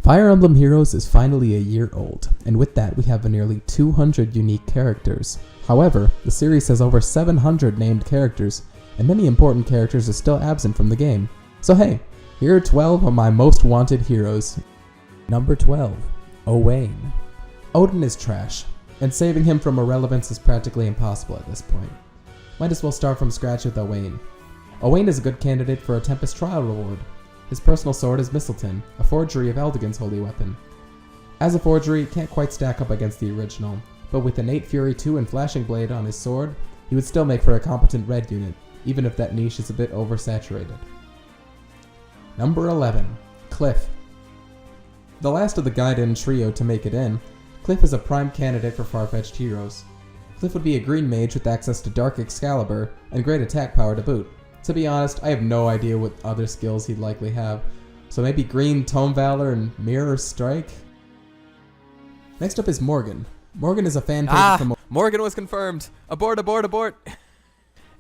Fire Emblem Heroes is finally a year old, and with that we have nearly 200 unique characters. However, the series has over 700 named characters, and many important characters are still absent from the game. So hey, here are 12 of my most wanted heroes. Number 12, Owain. Odin is trash, and saving him from irrelevance is practically impossible at this point. Might as well start from scratch with Owain. Owain is a good candidate for a Tempest Trial reward. His personal sword is Mistleton, a forgery of Eldigan's holy weapon. As a forgery, it can't quite stack up against the original, but with Innate Fury 2 and Flashing Blade on his sword, he would still make for a competent red unit, even if that niche is a bit oversaturated. Number 11, Cliff. The last of the Gaiden trio to make it in, Cliff is a prime candidate for far-fetched heroes. Cliff would be a green mage with access to Dark Excalibur and great attack power to boot. To be honest, I have no idea what other skills he'd likely have, so maybe Green Tome Valor and Mirror Strike? Next up is Morgan. Morgan is a fan favorite from... Morgan was confirmed! Abort, abort, abort!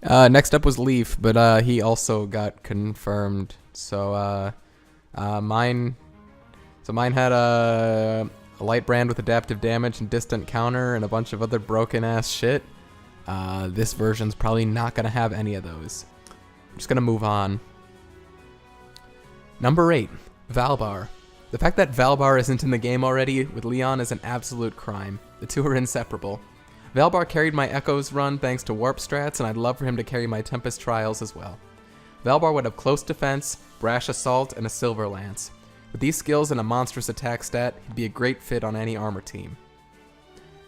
Next up was Leaf, but he also got confirmed. So, mine had a light brand with adaptive damage and distant counter and a bunch of other broken-ass shit. This version's probably not gonna have any of those. I'm just gonna move on. Number 8, Valbar. The fact that Valbar isn't in the game already with Leon is an absolute crime. The two are inseparable. Valbar carried my Echoes run thanks to warp strats, and I'd love for him to carry my Tempest Trials as well. Valbar would have close defense, brash assault, and a silver lance. With these skills and a monstrous attack stat, he'd be a great fit on any armor team.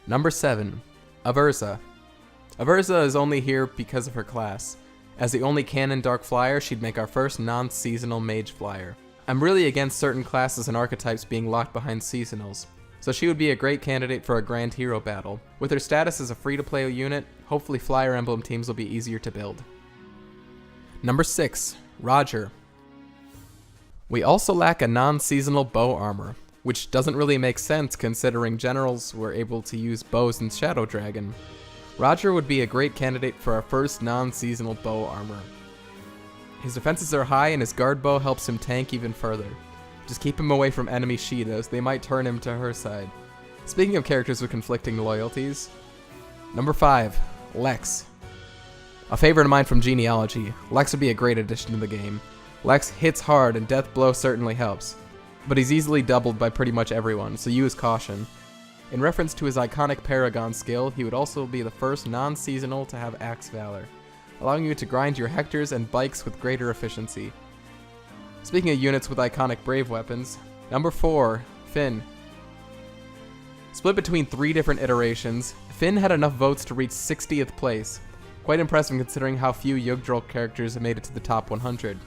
Number 7, Aversa. Aversa is only here because of her class. As the only canon Dark Flyer, she'd make our first non-seasonal Mage Flyer. I'm really against certain classes and archetypes being locked behind seasonals, so she would be a great candidate for a Grand Hero battle. With her status as a free-to-play unit, hopefully Flyer Emblem teams will be easier to build. Number 6, Roger. We also lack a non-seasonal bow armor, which doesn't really make sense considering generals were able to use bows in Shadow Dragon. Roger would be a great candidate for our first non-seasonal bow armor. His defenses are high and his guard bow helps him tank even further. Just keep him away from enemy Sheetas, they might turn him to her side. Speaking of characters with conflicting loyalties, number 5, Lex. A favorite of mine from Genealogy, Lex would be a great addition to the game. Lex hits hard and Death Blow certainly helps, but he's easily doubled by pretty much everyone, so use caution. In reference to his iconic Paragon skill, he would also be the first non-seasonal to have Axe Valor, allowing you to grind your Hectors and Bikes with greater efficiency. Speaking of units with iconic Brave weapons, number 4, Finn. Split between 3 different iterations, Finn had enough votes to reach 60th place. Quite impressive considering how few Yggdrasil characters have made it to the top 100.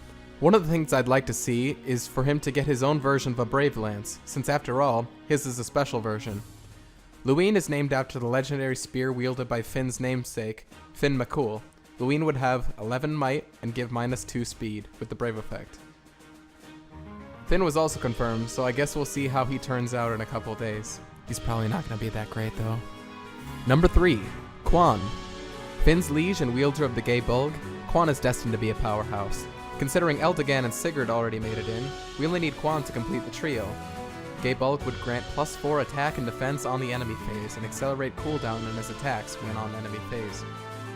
One of the things I'd like to see is for him to get his own version of a Brave Lance, since after all, his is a special version. Luwine is named after the legendary spear wielded by Finn's namesake, Finn McCool. Luwine would have 11 might and give -2 speed with the Brave effect. Finn was also confirmed, so I guess we'll see how he turns out in a couple days. He's probably not going to be that great though. Number 3, Quan. Finn's liege and wielder of the Gay Bulg, Quan is destined to be a powerhouse. Considering Eldigan and Sigurd already made it in, we only need Quan to complete the trio. Gay Bulk would grant +4 attack and defense on the enemy phase and accelerate cooldown on his attacks when on enemy phase.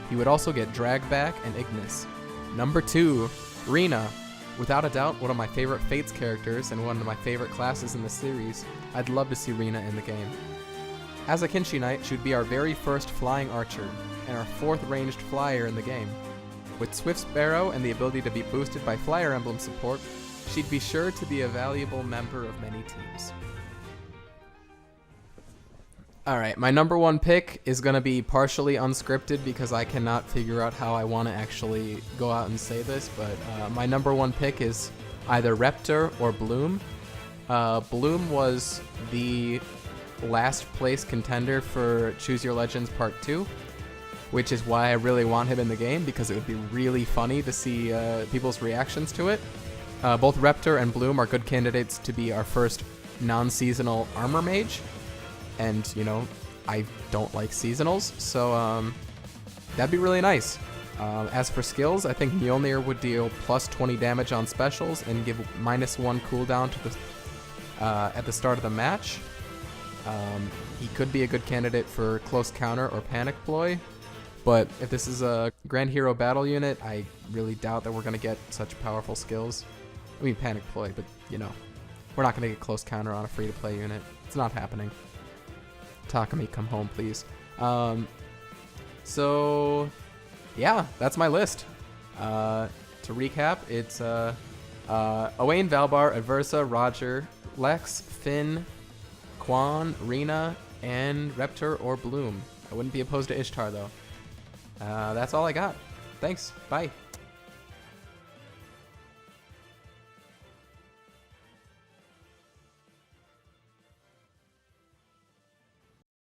He would also get Drag Back and Ignis. Number 2, Rena. Without a doubt, one of my favorite Fates characters and one of my favorite classes in the series. I'd love to see Rena in the game. As a Kinshi Knight, she would be our very first flying archer, and our 4th ranged flyer in the game. With Swift Sparrow and the ability to be boosted by Flyer Emblem support, she'd be sure to be a valuable member of many teams. Alright, my number 1 pick is going to be partially unscripted because I cannot figure out how I want to actually go out and say this, but my number 1 pick is either Reptar or Bloom. Bloom was the last place contender for Choose Your Legends Part 2, which is why I really want him in the game because it would be really funny to see people's reactions to it. Both Reptar and Bloom are good candidates to be our first non-seasonal armor mage. And, you know, I don't like seasonals, so that'd be really nice. As for skills, I think Mjolnir would deal +20 damage on specials and give -1 cooldown to the at the start of the match. He could be a good candidate for close counter or panic ploy, but if this is a Grand Hero battle unit, I really doubt that we're going to get such powerful skills. I mean, panic ploy, but you know, we're not going to get close counter on a free-to-play unit. It's not happening. Takumi, come home, please. So, yeah, that's my list. To recap, it's Owain, Valbar, Aversa, Roger, Lex, Finn, Quan, Rena, and Reptor or Bloom. I wouldn't be opposed to Ishtar, though. That's all I got. Thanks. Bye.